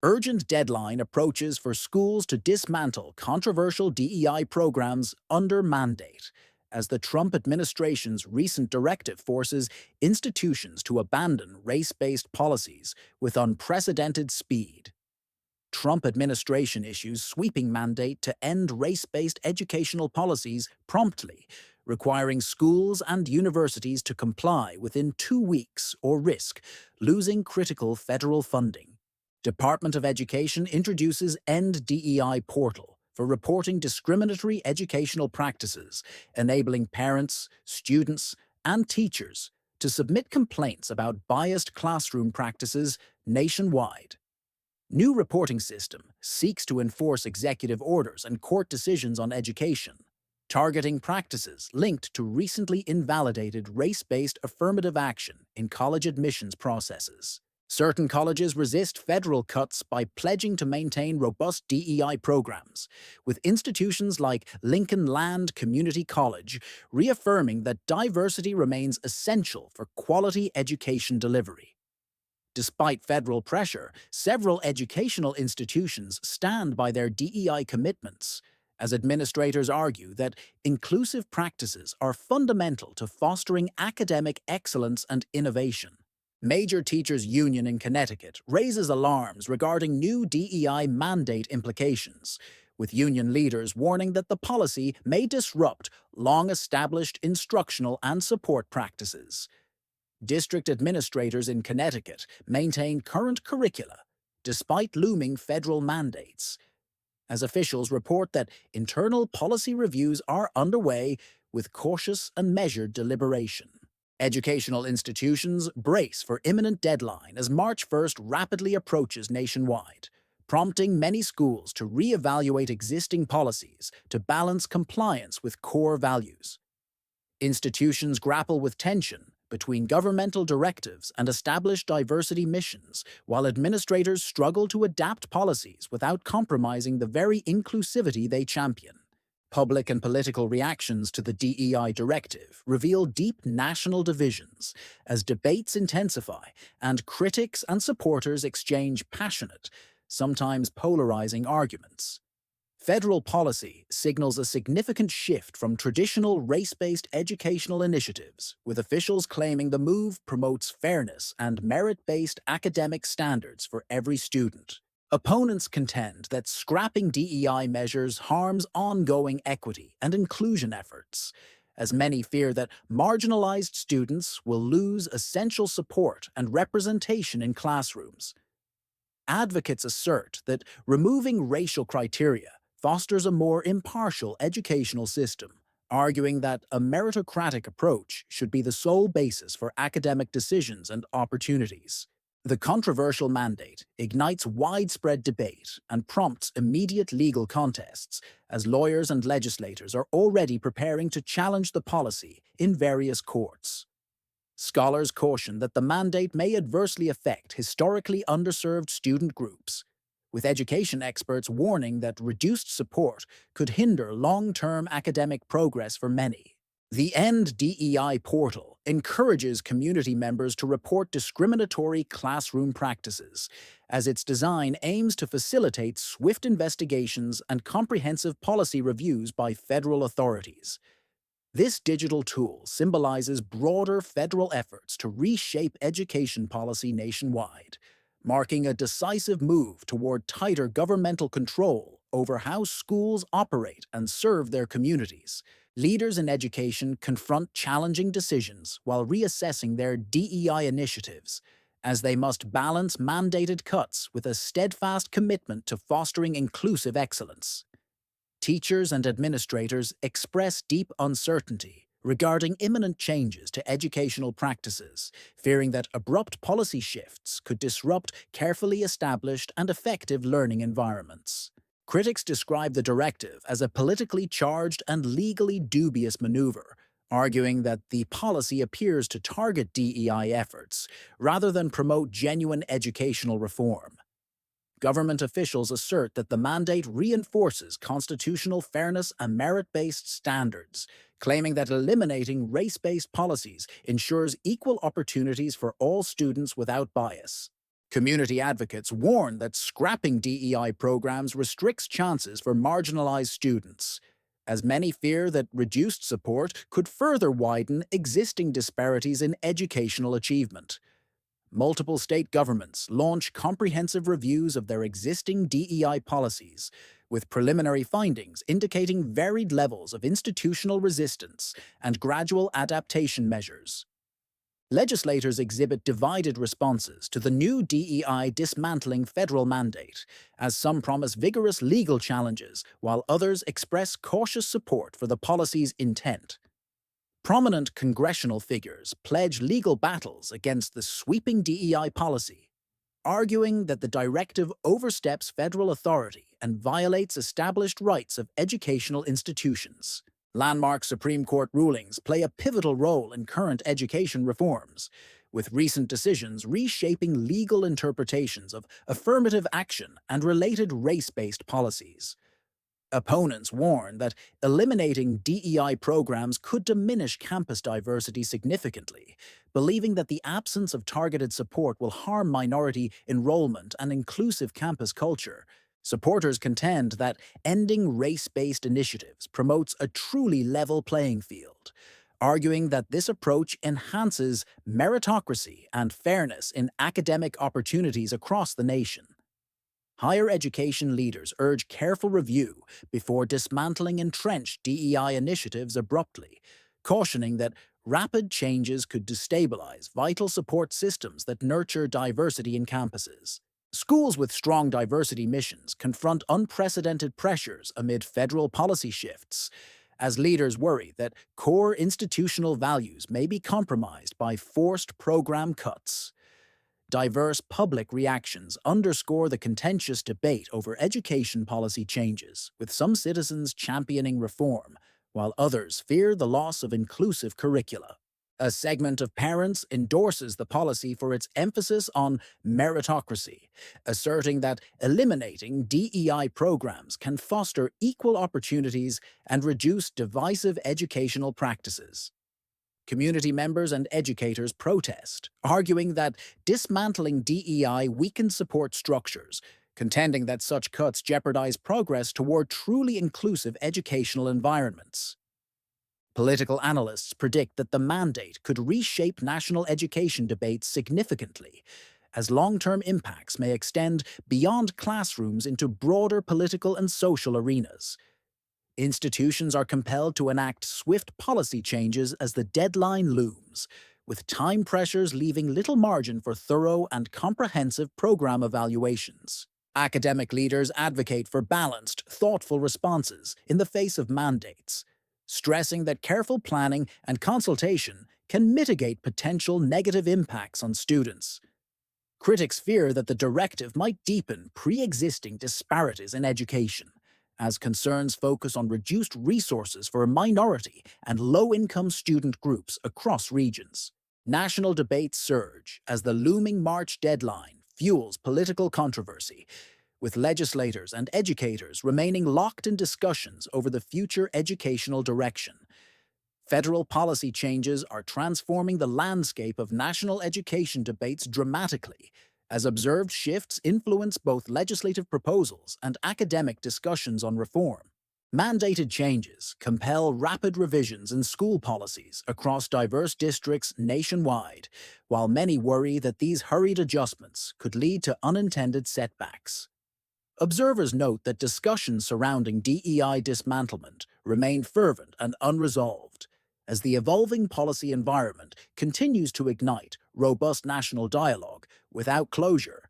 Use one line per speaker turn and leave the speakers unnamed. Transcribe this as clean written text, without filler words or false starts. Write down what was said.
Urgent deadline approaches for schools to dismantle controversial DEI programs under mandate, as the Trump administration's recent directive forces institutions to abandon race-based policies with unprecedented speed. Trump administration issues sweeping mandate to end race-based educational policies promptly, requiring schools and universities to comply within 2 weeks or risk losing critical federal funding. Department of Education introduces End DEI portal for reporting discriminatory educational practices, enabling parents, students, and teachers to submit complaints about biased classroom practices nationwide. New reporting system seeks to enforce executive orders and court decisions on education, targeting practices linked to recently invalidated race-based affirmative action in college admissions processes. Certain colleges resist federal cuts by pledging to maintain robust DEI programs, with institutions like Lincoln Land Community College reaffirming that diversity remains essential for quality education delivery. Despite federal pressure, several educational institutions stand by their DEI commitments, as administrators argue that inclusive practices are fundamental to fostering academic excellence and innovation. Major Teachers Union in Connecticut raises alarms regarding new DEI mandate implications, with union leaders warning that the policy may disrupt long-established instructional and support practices. District administrators in Connecticut maintain current curricula, despite looming federal mandates, as officials report that internal policy reviews are underway with cautious and measured deliberation. Educational institutions brace for imminent deadline as March 1st rapidly approaches nationwide, prompting many schools to reevaluate existing policies to balance compliance with core values. Institutions grapple with tension between governmental directives and established diversity missions, while administrators struggle to adapt policies without compromising the very inclusivity they champion. Public and political reactions to the DEI directive reveal deep national divisions as debates intensify and critics and supporters exchange passionate, sometimes polarizing arguments. Federal policy signals a significant shift from traditional race-based educational initiatives, with officials claiming the move promotes fairness and merit-based academic standards for every student. Opponents contend that scrapping DEI measures harms ongoing equity and inclusion efforts, as many fear that marginalized students will lose essential support and representation in classrooms. Advocates assert that removing racial criteria fosters a more impartial educational system, arguing that a meritocratic approach should be the sole basis for academic decisions and opportunities. The controversial mandate ignites widespread debate and prompts immediate legal contests, as lawyers and legislators are already preparing to challenge the policy in various courts. Scholars caution that the mandate may adversely affect historically underserved student groups, with education experts warning that reduced support could hinder long-term academic progress for many. The End DEI portal encourages community members to report discriminatory classroom practices, as its design aims to facilitate swift investigations and comprehensive policy reviews by federal authorities. This digital tool symbolizes broader federal efforts to reshape education policy nationwide, marking a decisive move toward tighter governmental control over how schools operate and serve their communities. Leaders in education confront challenging decisions while reassessing their DEI initiatives, as they must balance mandated cuts with a steadfast commitment to fostering inclusive excellence. Teachers and administrators express deep uncertainty regarding imminent changes to educational practices, fearing that abrupt policy shifts could disrupt carefully established and effective learning environments. Critics describe the directive as a politically charged and legally dubious maneuver, arguing that the policy appears to target DEI efforts rather than promote genuine educational reform. Government officials assert that the mandate reinforces constitutional fairness and merit-based standards, claiming that eliminating race-based policies ensures equal opportunities for all students without bias. Community advocates warn that scrapping DEI programs restricts chances for marginalized students, as many fear that reduced support could further widen existing disparities in educational achievement. Multiple state governments launch comprehensive reviews of their existing DEI policies, with preliminary findings indicating varied levels of institutional resistance and gradual adaptation measures. Legislators exhibit divided responses to the new DEI dismantling federal mandate, as some promise vigorous legal challenges while others express cautious support for the policy's intent. Prominent congressional figures pledge legal battles against the sweeping DEI policy, arguing that the directive oversteps federal authority and violates established rights of educational institutions. Landmark Supreme Court rulings play a pivotal role in current education reforms, with recent decisions reshaping legal interpretations of affirmative action and related race-based policies. Opponents warn that eliminating DEI programs could diminish campus diversity significantly, believing that the absence of targeted support will harm minority enrollment and inclusive campus culture. Supporters contend that ending race-based initiatives promotes a truly level playing field, arguing that this approach enhances meritocracy and fairness in academic opportunities across the nation. Higher education leaders urge careful review before dismantling entrenched DEI initiatives abruptly, cautioning that rapid changes could destabilize vital support systems that nurture diversity in campuses. Schools with strong diversity missions confront unprecedented pressures amid federal policy shifts, as leaders worry that core institutional values may be compromised by forced program cuts. Diverse public reactions underscore the contentious debate over education policy changes, with some citizens championing reform, while others fear the loss of inclusive curricula. A segment of parents endorses the policy for its emphasis on meritocracy, asserting that eliminating DEI programs can foster equal opportunities and reduce divisive educational practices. Community members and educators protest, arguing that dismantling DEI weakens support structures, contending that such cuts jeopardize progress toward truly inclusive educational environments. Political analysts predict that the mandate could reshape national education debates significantly, as long-term impacts may extend beyond classrooms into broader political and social arenas. Institutions are compelled to enact swift policy changes as the deadline looms, with time pressures leaving little margin for thorough and comprehensive program evaluations. Academic leaders advocate for balanced, thoughtful responses in the face of mandates, stressing that careful planning and consultation can mitigate potential negative impacts on students. Critics fear that the directive might deepen pre-existing disparities in education, as concerns focus on reduced resources for minority and low-income student groups across regions. National debates surge as the looming March deadline fuels political controversy, with legislators and educators remaining locked in discussions over the future educational direction. Federal policy changes are transforming the landscape of national education debates dramatically, as observed shifts influence both legislative proposals and academic discussions on reform. Mandated changes compel rapid revisions in school policies across diverse districts nationwide, while many worry that these hurried adjustments could lead to unintended setbacks. Observers note that discussions surrounding DEI dismantlement remain fervent and unresolved, as the evolving policy environment continues to ignite robust national dialogue without closure.